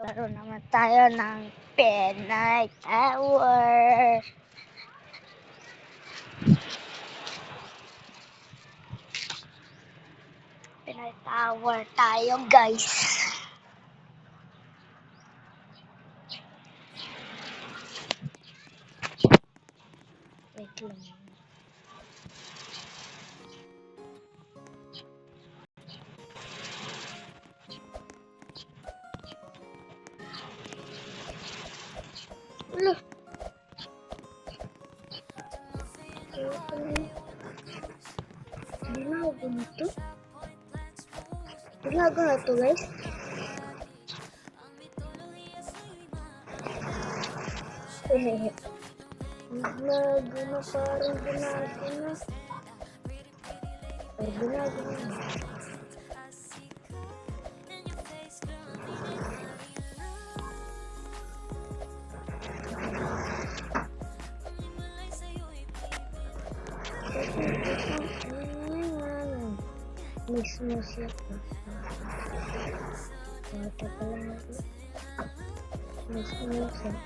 Laro naman tayo ng Pinay Tower. Pinay Tower tayo, guys. Wait lang. Ulo. Ginagawa mo ito? Ginagawa ito, guys. Hehehe. Ginagawa, parang ginagawa. Parang ginagawa. Mismo siya. Mata pa lang ako. Mismo siya.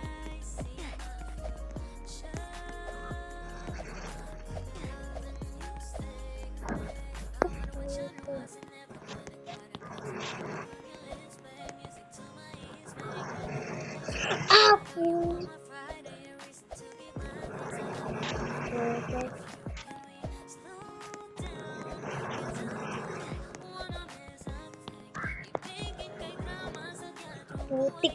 Apo! Putik.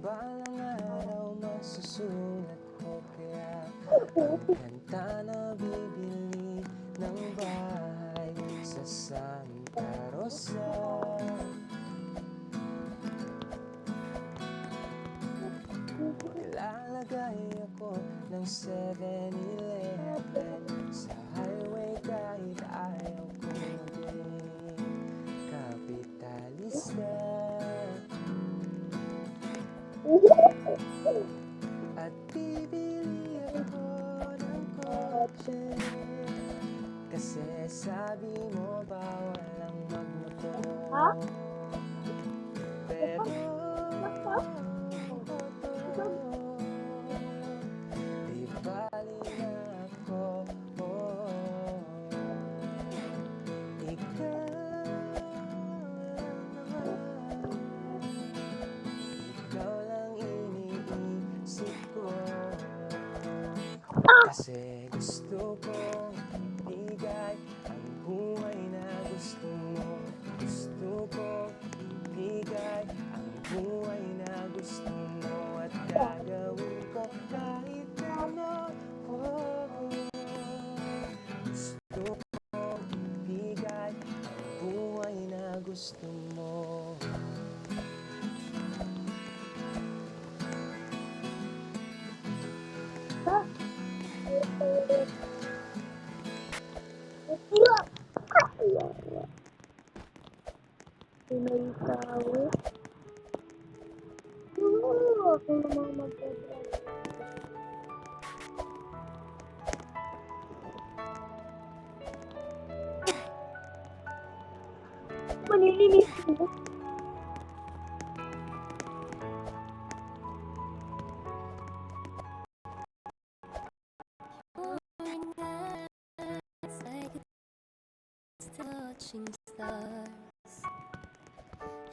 Balang araw masusulat ko kaya kanta na bibili ng bahay sa Santa Rosa. Maglalagay ako ng 7-Eleven sa highway kahit ayaw ko maging kapitalista. At bibili ako ng kotse kasi sabi mo bawal ang magmotor. Pero di bali na ako. Ikaw lang iniisip ko. Kasi gusto kong ibigay ang buhay na gusto mo. Gusto kong ibigay ang buhay na gusto mo. At gagawin ko kahit ano. Gusto kong ibigay ang buhay na gusto mo. Pinay Tower. Ako naman magdadala. Manilinis ko. touching stars.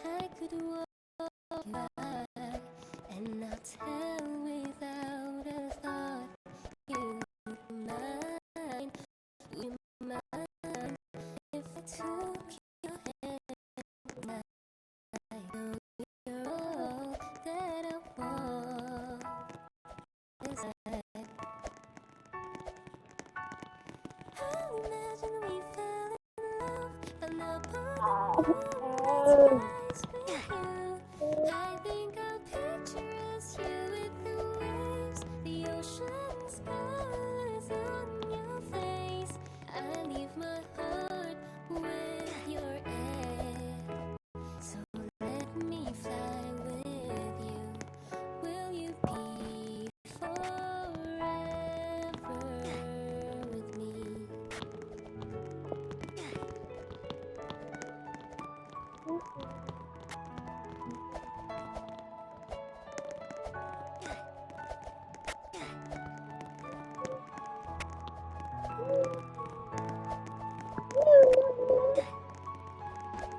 I could walk by and not tell without a thought. You mine, you mine. If I took your hand, I know you're all that I want. Inside, I imagine we fell in love, and now skies with you. I think I'll picture us here with the waves, the ocean's colors on your face. I leave my heart with your air, so let me fly with you. Will you be forever with me?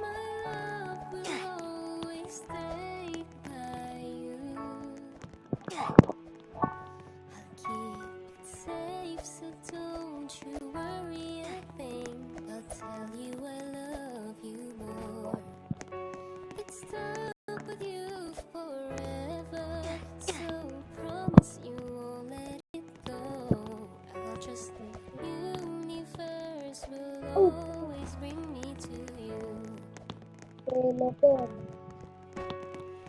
My love will always stay by you. I'll keep it safe, so don't you worry a thing. I'll tell you I love you more. It's stuck with you forever, so promise you won't let it go. I'll trust the universe will always bring me to you.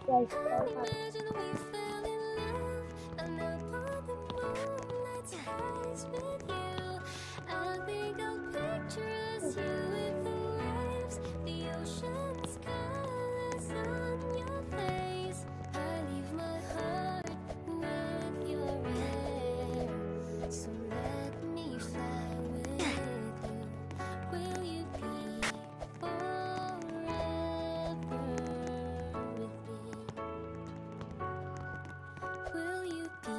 Guys, Imagine we fell in love, and upon the moonlight skies with you. I think I'll picture us here with the waves, the ocean's colors on your face. I leave my heart with your air, so let me fly with you. Will you be forever with me? Will you be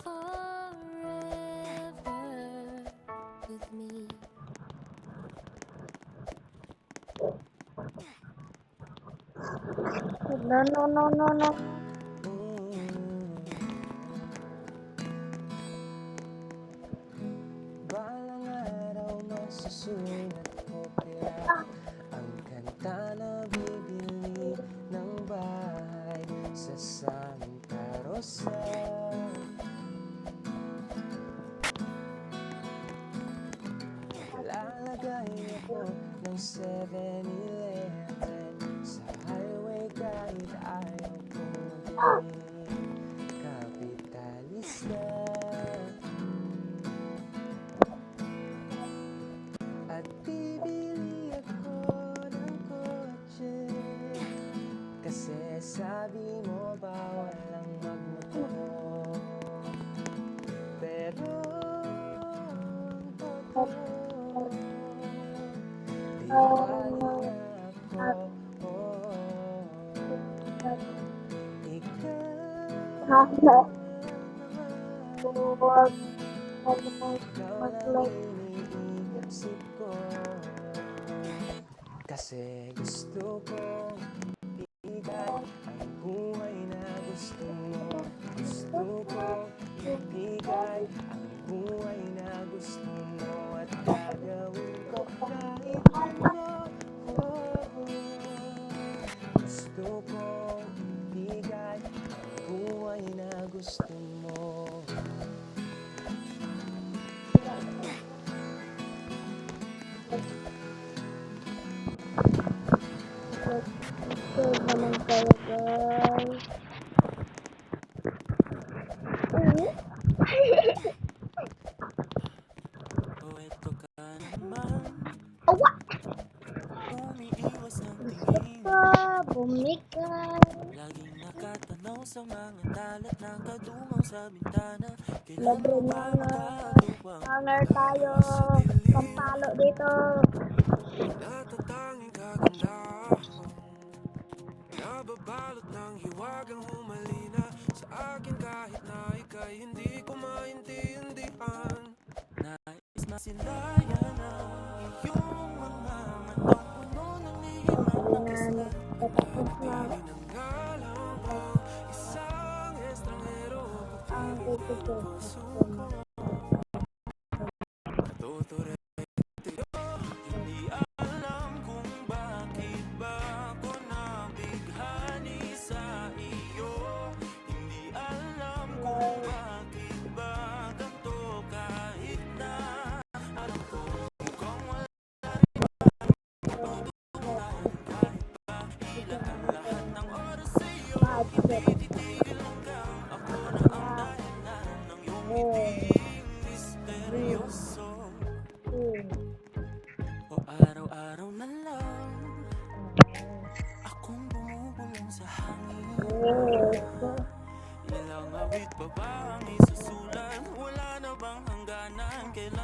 forever with me? no. Balang araw masusulat ko kaya ang kanta na bibili ng bahay sa Santa Rosa. Lalagay ako ng 7-Eleven sa highway kahit ayaw kong maging kapitalista. At bibili ako ng kotse kasi sabi mo bawal ang magmotor. Pero ang totoo, di bali na ako. Ikaw lang iniisip ko. Kasi gusto kong ibigay ang buhay na gusto mo. Gusto kong ibigay ang buhay na gusto mo. At gagawin ko kahit ano. Gusto kong ibigay ang buhay na gusto mo. naman tayo, guys. Ito ka naman, Awa! umiiwas ng Gusto tingin. ka bumigay. Laging nakatanaw sa mga talat ng kadungaw sa bintana. Kailan Libre mo ba mga magagawang hanger tayo. Pampalo dito. natatanging kagandahan? Nababalot ng hiwagang humalina sa akin kahit na ika'y hindi ko maintindihan. Nais masilayan ang iyong mga Pagkatapos na ang ito. O araw-araw na lang akong bumubulong sa hangin. Ilang awit pa ba ang isusulat? Wala na bang hangganan? Kailan